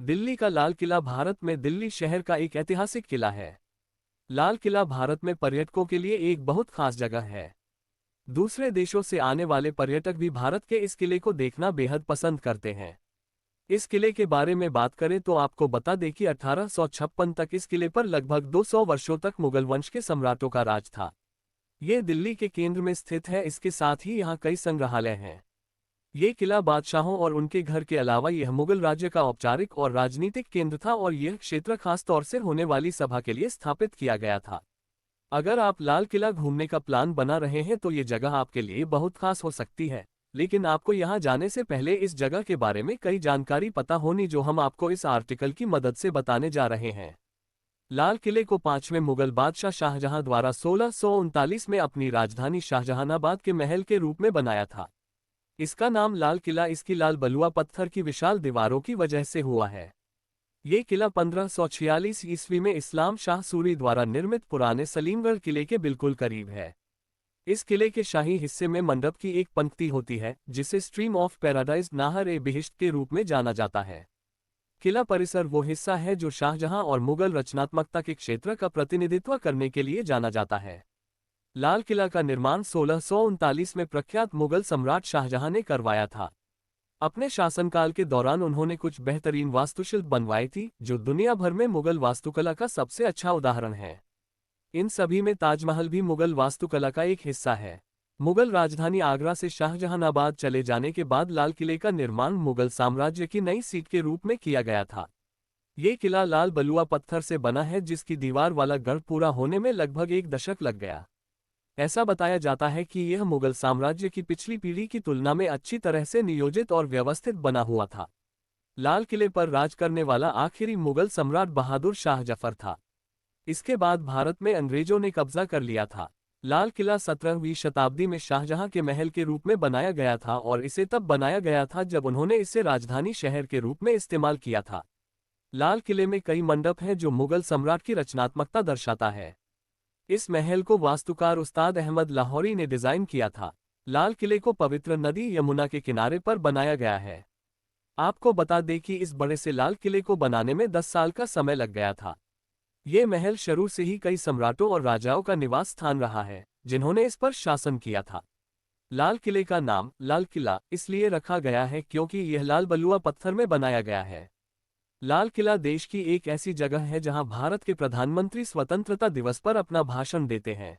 दिल्ली का लाल किला भारत में दिल्ली शहर का एक ऐतिहासिक किला है। लाल किला भारत में पर्यटकों के लिए एक बहुत खास जगह है। दूसरे देशों से आने वाले पर्यटक भी भारत के इस किले को देखना बेहद पसंद करते हैं। इस किले के बारे में बात करें तो आपको बता दें कि 1856 तक इस किले पर लगभग 200 वर्षों तक मुगल वंश के सम्राटों का राज था। ये दिल्ली के केंद्र में स्थित है। इसके साथ ही यहाँ कई संग्रहालय हैं। ये किला बादशाहों और उनके घर के अलावा यह मुगल राज्य का औपचारिक और राजनीतिक केंद्र था और यह क्षेत्र खास तौर से होने वाली सभा के लिए स्थापित किया गया था। अगर आप लाल किला घूमने का प्लान बना रहे हैं तो ये जगह आपके लिए बहुत खास हो सकती है, लेकिन आपको यहाँ जाने से पहले इस जगह के बारे में कई जानकारी पता होनी जो हम आपको इस आर्टिकल की मदद से बताने जा रहे हैं। लाल किले को 5वें मुगल बादशाह शाहजहां द्वारा 1639 में अपनी राजधानी शाहजहानाबाद के महल के रूप में बनाया था। इसका नाम लाल किला इसकी लाल बलुआ पत्थर की विशाल दीवारों की वजह से हुआ है। ये किला 1546 ईस्वी में इस्लाम शाह सूरी द्वारा निर्मित पुराने सलीमगढ़ किले के बिल्कुल करीब है। इस किले के शाही हिस्से में मंडप की एक पंक्ति होती है जिसे स्ट्रीम ऑफ पैराडाइज नाहर ए बिहिश्त के रूप में जाना जाता है। किला परिसर वो हिस्सा है जो शाहजहां और मुगल रचनात्मकता के क्षेत्र का प्रतिनिधित्व करने के लिए जाना जाता है। लाल किला का निर्माण 1639 में प्रख्यात मुगल सम्राट शाहजहां ने करवाया था। अपने शासनकाल के दौरान उन्होंने कुछ बेहतरीन वास्तुशिल्प बनवाई थी जो दुनिया भर में मुगल वास्तुकला का सबसे अच्छा उदाहरण है। इन सभी में ताजमहल भी मुगल वास्तुकला का एक हिस्सा है। मुगल राजधानी आगरा से शाहजहानाबाद चले जाने के बाद लाल किले का निर्माण मुगल साम्राज्य की नई सीट के रूप में किया गया था। ये किला लाल बलुआ पत्थर से बना है जिसकी दीवार वाला गढ़ पूरा होने में लगभग 1 दशक लग गया। ऐसा बताया जाता है कि यह मुगल साम्राज्य की पिछली पीढ़ी की तुलना में अच्छी तरह से नियोजित और व्यवस्थित बना हुआ था। लाल किले पर राज करने वाला आखिरी मुगल सम्राट बहादुर शाह जफर था। इसके बाद भारत में अंग्रेजों ने कब्जा कर लिया था। लाल किला 17वीं शताब्दी में शाहजहां के महल के रूप में बनाया गया था और इसे तब बनाया गया था जब उन्होंने इसे राजधानी शहर के रूप में इस्तेमाल किया था। लाल किले में कई मंडप हैं जो मुगल सम्राट की रचनात्मकता दर्शाता है। इस महल को वास्तुकार उस्ताद अहमद लाहौरी ने डिजाइन किया था। लाल किले को पवित्र नदी यमुना के किनारे पर बनाया गया है। आपको बता दें कि इस बड़े से लाल किले को बनाने में 10 साल का समय लग गया था। ये महल शुरू से ही कई सम्राटों और राजाओं का निवास स्थान रहा है जिन्होंने इस पर शासन किया था। लाल किले का नाम लाल किला इसलिए रखा गया है क्योंकि यह लाल बलुआ पत्थर में बनाया गया है। लाल किला देश की एक ऐसी जगह है जहां भारत के प्रधानमंत्री स्वतंत्रता दिवस पर अपना भाषण देते हैं।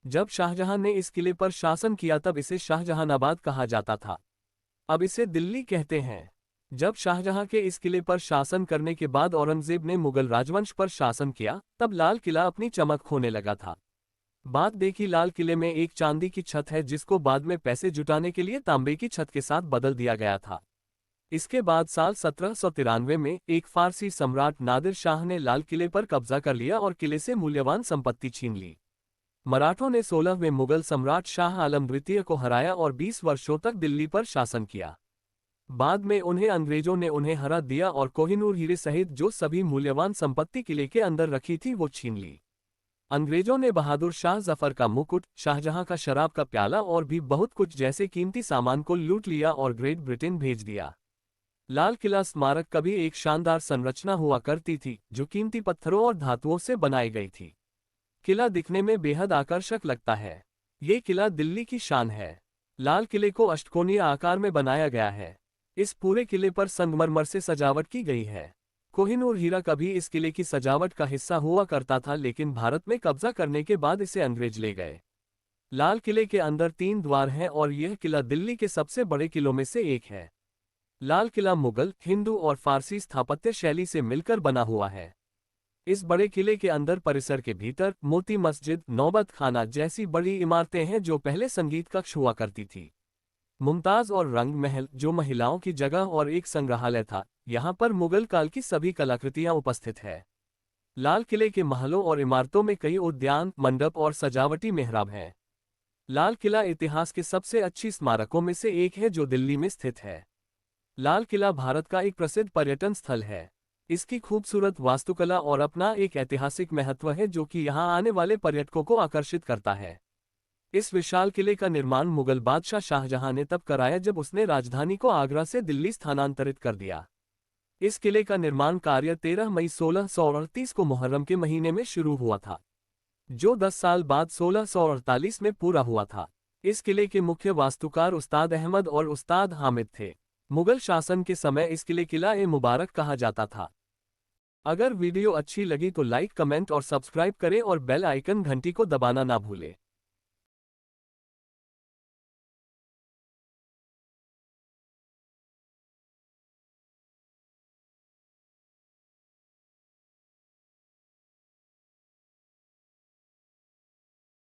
जब शाहजहां ने इस किले पर शासन किया तब इसे शाहजहानाबाद कहा जाता था। अब इसे दिल्ली कहते हैं। जब शाहजहां के इस किले पर शासन करने के बाद औरंगजेब ने मुगल राजवंश पर शासन किया तब लाल किला अपनी चमक खोने लगा था। बात देखी लाल किले में एक चांदी की छत है जिसको बाद में पैसे जुटाने के लिए तांबे की छत के साथ बदल दिया गया था। इसके बाद साल 1793 में एक फारसी सम्राट नादिर शाह ने लाल किले पर कब्जा कर लिया और किले से मूल्यवान संपत्ति छीन ली। मराठों ने 16वें मुगल सम्राट शाह आलम द्वितीय को हराया और 20 वर्षों तक दिल्ली पर शासन किया। बाद में उन्हें अंग्रेजों ने उन्हें हरा दिया और कोहिनूर हीरे सहित जो सभी मूल्यवान संपत्ति किले के अंदर रखी थी वो छीन ली। अंग्रेजों ने बहादुर शाह जफर का मुकुट, शाहजहां का शराब का प्याला और भी बहुत कुछ जैसे कीमती सामान को लूट लिया और ग्रेट ब्रिटेन भेज दिया। लाल किला स्मारक कभी एक शानदार संरचना हुआ करती थी जो कीमती पत्थरों और धातुओं से बनाई गई थी। किला दिखने में बेहद आकर्षक लगता है। ये किला दिल्ली की शान है। लाल किले को अष्टकोणीय आकार में बनाया गया है। इस पूरे किले पर संगमरमर से सजावट की गई है। कोहिनूर हीरा कभी इस किले की सजावट का हिस्सा हुआ करता था लेकिन भारत में कब्जा करने के बाद इसे अंग्रेज ले गए। लाल किले के अंदर 3 द्वार हैं और यह किला दिल्ली के सबसे बड़े किलों में से एक है। लाल किला मुगल, हिंदू और फारसी स्थापत्य शैली से मिलकर बना हुआ है। इस बड़े किले के अंदर परिसर के भीतर मोती मस्जिद, नौबत खाना जैसी बड़ी इमारतें हैं जो पहले संगीत कक्ष हुआ करती थी। मुमताज और रंग महल जो महिलाओं की जगह और एक संग्रहालय था, यहाँ पर मुगल काल की सभी कलाकृतियाँ उपस्थित है। लाल किले के महलों और इमारतों में कई उद्यान, मंडप और सजावटी मेहराब हैं। लाल किला इतिहास के सबसे अच्छी स्मारकों में से एक है जो दिल्ली में स्थित है। लाल किला भारत का एक प्रसिद्ध पर्यटन स्थल है। इसकी खूबसूरत वास्तुकला और अपना एक ऐतिहासिक महत्व है जो कि यहाँ आने वाले पर्यटकों को आकर्षित करता है। इस विशाल किले का निर्माण मुगल बादशाह शाहजहां ने तब कराया जब उसने राजधानी को आगरा से दिल्ली स्थानांतरित कर दिया। इस किले का निर्माण कार्य 13 मई 1638 को मुहर्रम के महीने में शुरू हुआ था, जो 10 साल बाद 1648 में पूरा हुआ था। इस किले के मुख्य वास्तुकार उस्ताद अहमद और उस्ताद हामिद थे। मुगल शासन के समय इस किला-ए-मुबारक कहा जाता था। अगर वीडियो अच्छी लगी तो लाइक, कमेंट और सब्सक्राइब करें और बेल आइकन घंटी को दबाना ना भूलें।